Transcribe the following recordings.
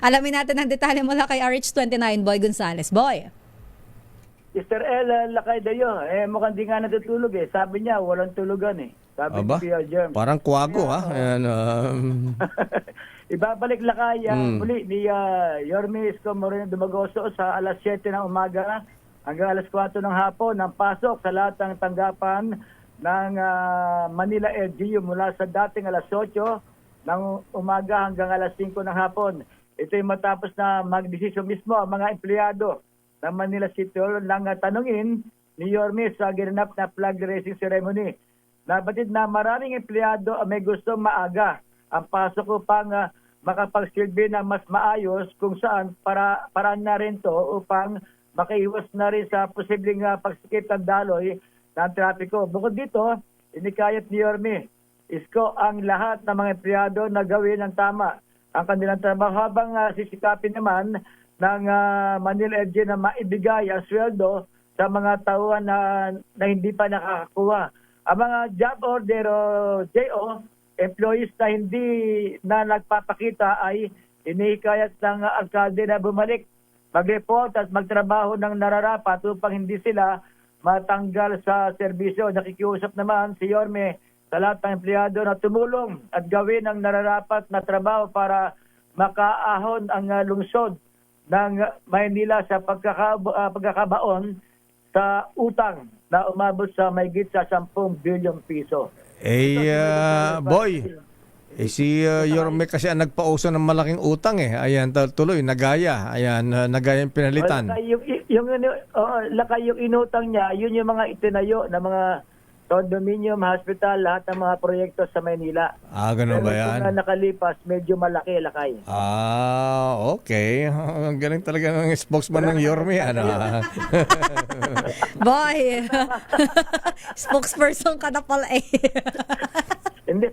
Alamin natin ang detalye mula kay RH29 Boy Gonzales. Boy. Mr. L, lakay dayo. Mukhang di nga natutulog eh. Sabi niya, walang tulugan eh. Sabi Aba, ni Pia Germ. parang kwago ha. Ayan, Ibabalik lakay muli ni Yorme Isko Moreno Dumagoso sa alas 7 ng umaga hanggang alas 4 ng hapon ng pasok sa lahat ng tanggapan ng Manila LGU mula sa dating alas 8 ng umaga hanggang alas 5 ng hapon. Ito ay matapos na magdesisyon mismo ang mga empleyado ng Manila City Hall nang tanungin ni Yorme sa ginanap na flag raising ceremony. Nabatid na maraming empleyado ang may gusto maaga ang pasok upang makapagsilbi na mas maayos kung saan paraan na rin to upang makaiwas na rin sa posibleng pagsikip ng daloy ng trapiko. Bukod dito, inikayat ni Yorme Isko ang lahat ng mga empleyado na gawin ng tama ang kanilang trabaho habang sisikapin naman ng Manila LG na maibigay ang sweldo sa mga tauhan na hindi pa nakakakuha. Ang mga job order o JO, employees na hindi na nagpapakita ay inihikayat ng alkalde na bumalik, mag-report at magtrabaho ng nararapat upang hindi sila matanggal sa serbisyo. Nakikiusap naman si Yorme sa lahat ng empleyado na tumulong at gawin ang nararapat na trabaho para makaahon ang lungsod ng Maynila sa pagkakabaon sa utang na umabot sa mahigit sa 10 bilyong piso. Boy, si Yorme kasi ang nagpauso ng malaking utang eh. Ayan, tuloy, nagaya. Ayan, nagaya yung pinalitan. Lakay yung inutang niya, yun yung mga itinayo na mga condominium, hospital, lahat ng mga proyekto sa Maynila. Ganun ba yan? Pero kung nakalipas, medyo malaki, lakay. Okay. Ang galing talaga ng spokesman ng Yorme. Boy. Spokesperson ka na pala eh. Hindi.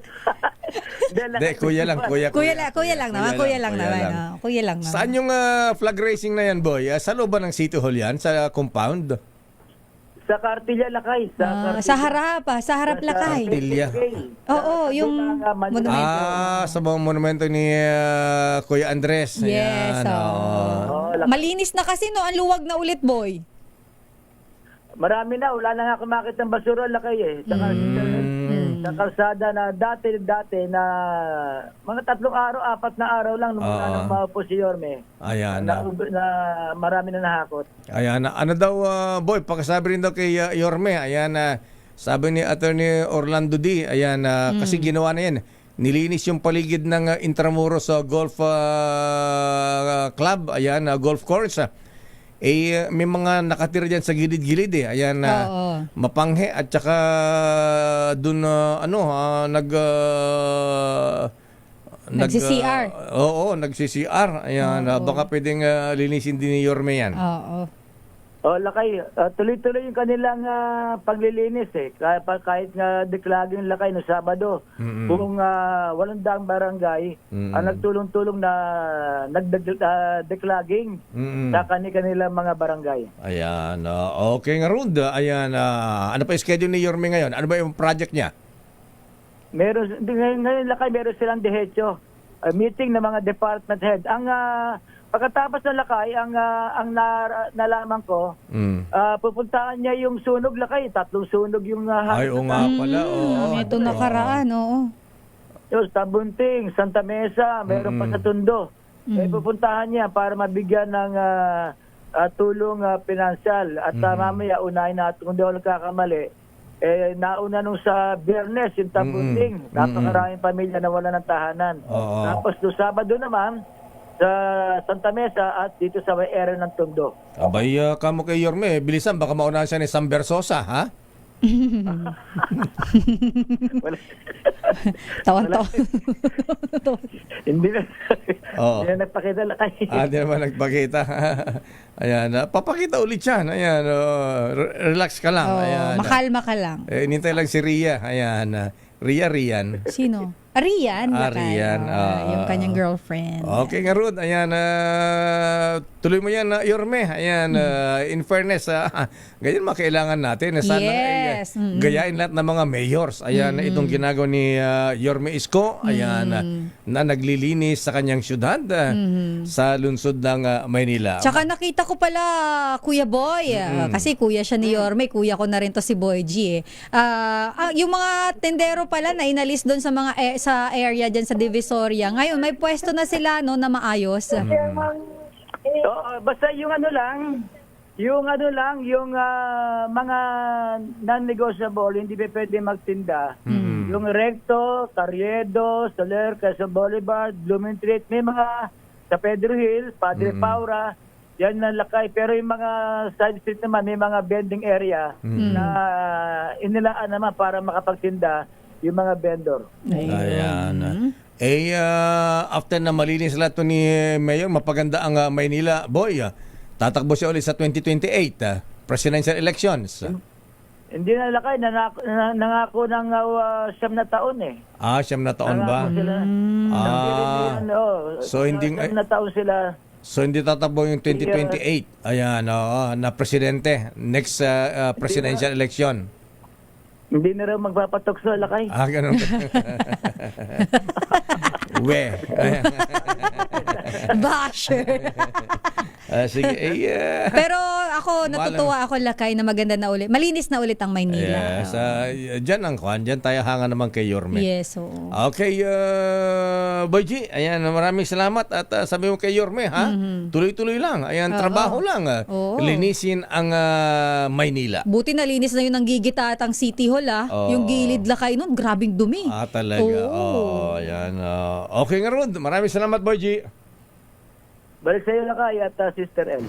Hindi, kuya lang. Kuya lang naman. Kuya lang naman. Saan yung flag raising na yan, boy? Sa loob ba ng City Hall yan? Sa compound? Sa Cartilla, lakay. Sa harap lakay. Cartilla. Oo, yung monumento. Sa mga monumento ni Kuya Andres. Yes. Ayan, Malinis na kasi no, ang luwag na ulit, boy. Marami na, wala na nga kumakit ng basura, lakay eh. Sa kalsada na dati na mga 3 araw, 4 na araw lang nung nang maupo si Yorme. Ayan. Na marami na nahakot. Ayan. Ano daw, boy, pakasabi rin daw kay Yorme. Ayan, sabi ni Attorney Orlando D. Ayan, kasi ginawa na yan. Nilinis yung paligid ng Intramuros Golf Club. Ayan, golf course. May mga nakatira dyan sa gilid-gilid eh. Ayan, mapanghe at saka dun nagsi-CR. Nagsi-CR. Ayan, baka pwedeng linisin din ni Yorme yan. Oo. Lakay, tuloy-tuloy yung kanilang paglilinis eh. Kahit nga declogging, lakay no Sabado. Kung 800 barangay ang nagtulong-tulong na nagdeclogging sa kanilang mga barangay. Ayan, okay nga Rund. Ayan, ano pa yung schedule ni Yorme ngayon? Ano ba yung project niya? Ngayon lakay, meron silang dihetso. Meeting ng mga department head. Pagkatapos ng lakay, ang nalaman ko, pupuntahan niya yung sunog lakay. 3 sunog yung Ay, oo nga pala. Ito nakaraan, oo. Yung sa Bunting, Santa Mesa, meron pa sa Tondo. Pupuntahan niya para mabigyan ng tulong pinansyal. At mamaya, unahin natin, kung di ako nagkakamali, nauna nung sa Biyernes, yung Bunting. Napakaraming pamilya na wala ng tahanan. Tapos doon Sabado naman, sa Santa Mesa at dito sa may area ng Tondo. Abay, kamo kay Yorme, bilisan, baka maunahan siya ni Sam Versosa, ha? Tawan-tawan. Hindi na nagpakita lakay. Hindi naman nagpakita. Ayan, papakita ulit yan. Ayan, relax ka lang. Ayan, makalma ka lang. inintay lang si Ria. Ayan, Rian. Sino? Rian. Lakay. Rian, Yung kanyang girlfriend. Okay nga Rod, ayan, tuloy mo yan, Yorme. Ayan, in fairness, ganyan makailangan natin. Sana Yes. gayain lahat ng mga mayors. Ayan, itong ginagawa ni Yorme Isko, ayan, na naglilinis sa kanyang syudad sa lungsod ng Maynila. Tsaka nakita ko pala, Kuya Boy, kasi kuya siya ni Yorme, kuya ko na rin to si Boy G. Yung mga tendero pala na inalis doon sa mga sa area dyan sa Divisoria. Ngayon, may pwesto na sila no, na maayos. Basta yung mga non-negotiable, hindi pa pwede magtinda. Yung Recto, Carriedo, Soler, Quezon Boulevard, Blooming Street, may mga sa Pedro Hill, Padre Paura, yan na lakay. Pero yung mga side street naman, may mga vending area na inilaan naman para makapagtinda yung mga vendor. Ayan. After na malinis lahat to ni Mayor, mapaganda ang Maynila. Boy, tatakbo siya ulit sa 2028 presidential elections. Hindi na lakay, nangako ng 9 na taon eh. 9 na taon ba? Nangako sila. So, hindi 9 na taon sila. So hindi tatakbo yung 2028. Ayan, na presidente next presidential election. Hindi na rin magpapatok sa lakay. Ganun. We. Basher. Sige. Pero ako, natutuwa ako Lakay na maganda na ulit. Malinis na ulit ang Maynila. Yes. Diyan ang kwan. Diyan tayo hanga naman kay Yorme. Yes, oo. Okay, Boy G. Ayan, maraming salamat. At sabi mo kay Yorme, ha? Tuloy-tuloy lang. Ayan, trabaho lang. Oo. Linisin ang Maynila. Buti nalinis na yun ang Gigitatang City Hall, Oo. Yung gilid Lakay nun, grabing dumi. Talaga. Oo. Ayan. Okay nga Rod. Maraming salamat, Boy G. Balik sa iyo lakay at Sister L.